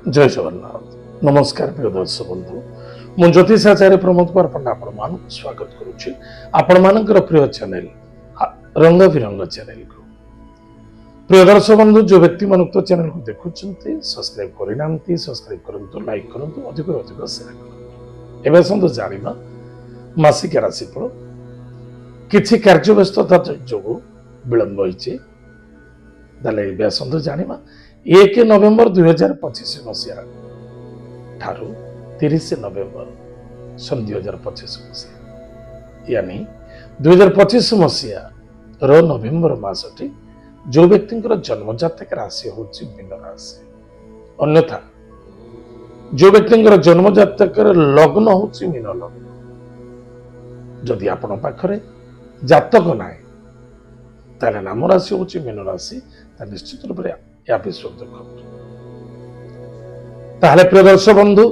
जय जगन्नाथ नमस्कार प्रिय दर्शक बंधु मु ज्योतिषाचार्य प्रमोद कुमार पंडा आपण मानक स्वागत करुच्ची आपण मानकर प्रिय चैनल रंग बिरंग चैनल को प्रिय दर्शक बंधु जो व्यक्ति मान तो चैनल को देखुंटे सब्सक्राइब करना सब्सक्राइब करंतु लाइक करंतु अधिक अधिक शेयर करंतु एबे संतो जानिबा मासिक राशिफल किछि कार्य व्यस्तता जोगु विलंब होइछि ताले एबे संतो जानिबा 1 नवेम्बर 2025 मसीहा ठारू 30 नवेम्बर सन 2025 मसीहा यानी 2025 मसीहा रो नवेम्बर मासटी जो व्यक्ति जन्म जातक राशि होची मीन राशि अन्यथा जो व्यक्ति जन्म जातक लग्न होची मीन लग्न जदि आपण पाखरे जातक नाय ताले नाम राशि होची मीन राशि ता निश्चित रूप से या विश्व ताहले प्रिय दर्शक बंधु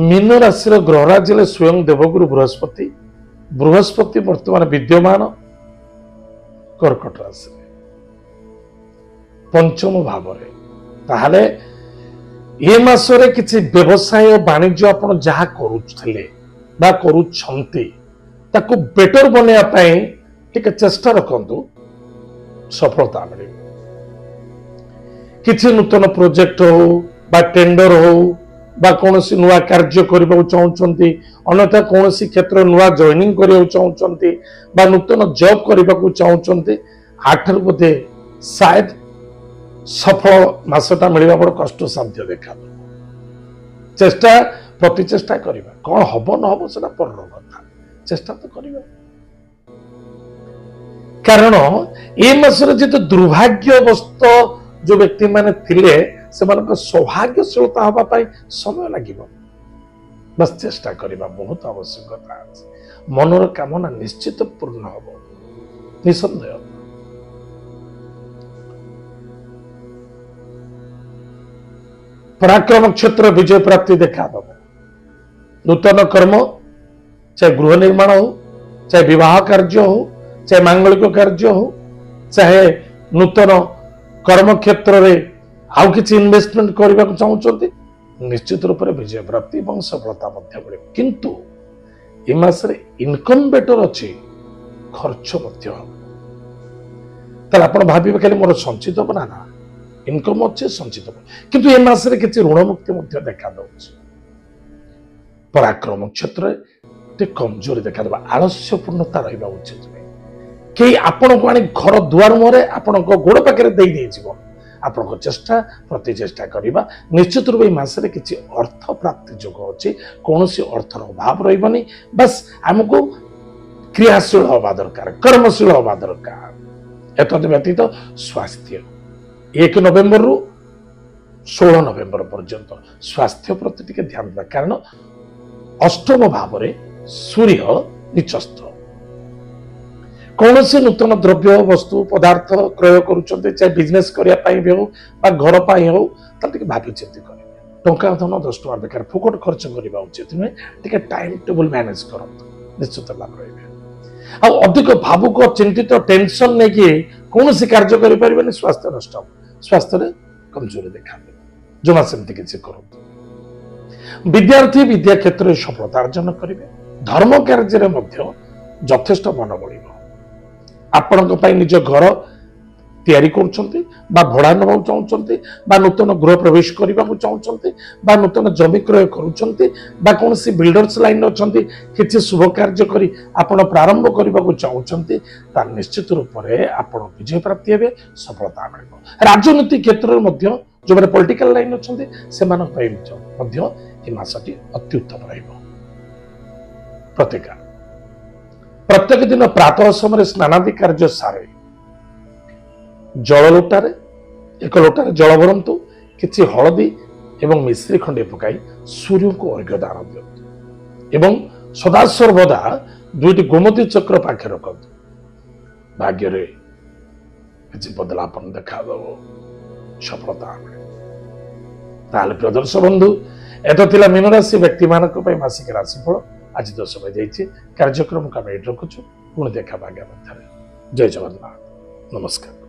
मीन राशि ग्रहराज स्वयं देवगुरु बृहस्पति बृहस्पति वर्तमान विद्यमान कर्कट राशि पंचम भाव ताहले ये मासरे किछि व्यवसाय वाणिज्य आपण जहा करूथले बा करूछंती ताको बेटर बनेया पई टिके चेष्टा रखंतु सफलता मिले किसी नूतन प्रोजेक्ट हो बा टेंडर हो बा कौन सी नुआ कार्य करबा चाहउछंती अन्यथा कौन सी क्षेत्र नुआ जॉइनिंग करियो चाहउछंती बा नूतन जॉब करबा को चाहउछंती आठर बोधे शायद सफल मासटा मिलबा बड़ कष्ट साध्य देखा चेष्टा प्रति चेष्टा करबा कोन हबो न हबो सेटा पर कथा चेष्टा तो करबा कारण ये मासरे जिते दुर्भाग्यवस्त जो व्यक्ति माने थिले से मानक सौभाग्यशीलता हवा पाई समय लागिबो बस चेष्टा करबा बहुत आवश्यकता अछि मनर कामना निश्चित पूर्ण हबो निसंदेह पराक्रम क्षेत्र विजय प्राप्ति देखा दबो नूतन कर्म चाहे गृह निर्माण हो चाहे विवाह कार्य हो चाहे मांगलिक कार्य हो चाहे नूतन कर्म क्षेत्र रे आउ किछि इन्वेस्टमेंट करबा को चाहउछंती निश्चित रूप से विजय प्राप्ति और सफलता मध्य मिले किंतु ए मासरे इनकम बेटर अछि खर्च मध्य तल आपण भाबिबे खाली मोर संचित बना ना इनकम अछि संचित किंतु ए मासरे किछि ऋण मुक्ति मध्य देखा दउछि पराक्रम क्षेत्र रे कमजोरी देखा दबा आलस्यपूर्णता रहिबा उचित कई आपण को आनी घर दुआर मुहरे आपण गोड़ पाखे दे आपण चेष्टा प्रति चेष्टा करबा निश्चित रूप मासरे किछि अर्थ प्राप्ति जोग अछि कौन सी अर्थर अभाव रहिबनी बस हमको क्रियाशील हवा दरकार कर्मशील हवा दरकार एतद व्यतीत स्वास्थ्य 1 नवेम्बर रु 16 नवेम्बर पर्यंत स्वास्थ्य प्रति टिके ध्यान देबा कारण अष्टम भाव रे सूर्य निचस्थ कौन से नूतन द्रव्य वस्तु पदार्थ क्रय करुचंते चाहे बिजनेस करिया पाई भी हो बा घर पाई हो ताले भाभी चिंती करे टंका धन 10 टका बेकार फुकट खर्च करबा उचित नुहे टिके टाइम टेबल मैनेज करत निश्चित लाभ रहबे आ अधिक भावुक चिंतित टेंशन नै कि कौन से कार्य करि परिबनी स्वास्थ्य नष्ट स्वास्थ्य रे कमजोरी देखा दे जमा सेमति किछि करत विद्यार्थी विद्या क्षेत्र में सफलता अर्जन करिवे धर्म कार्य रे मध्य यथेष्ट मन बढिबो आपण निज घर तैयारी करुछंती बा भड़ा नबा चाहउछंती बा नूतन गृह प्रवेश करबा को चाहउछंती बा नूतन जमी क्रय करुछंती बा कोनसी बिल्डर्स लाइन अछंती किछि शुभ कार्य करी आपण प्रारंभ करबा को चाहउछंती ता निश्चित रूप रे आपण विजय प्राप्ति हेबे सफलता मिलबो राजनीति क्षेत्र रे मध्य जो माने पॉलिटिकल लाइन अछंती से मानक पई मध्य ए मासटी अत्युत्तम रहइबो प्रतिकार प्रत्येक दिन प्रातः समय स्नानादि कार्य सारे जल लोटारे एक लोटारे जल भरतु किछि हलदी एवं मिश्री खंडे पकाई सूर्य को अर्घ्य दान दियंतु एवं सदा सर्वदा दुईटी गोमती चक्र पाखे रखंतु भाग्य रे किछि बदलापन देखा दबो सफलता ताले प्रिय दर्शक बंधु एत थिला मीन राशि व्यक्ति मानक पई मासिक राशिफल आज 10 बजे कार्यक्रम का रखुछु पुणी देखा आगे जय जगन्नाथ नमस्कार।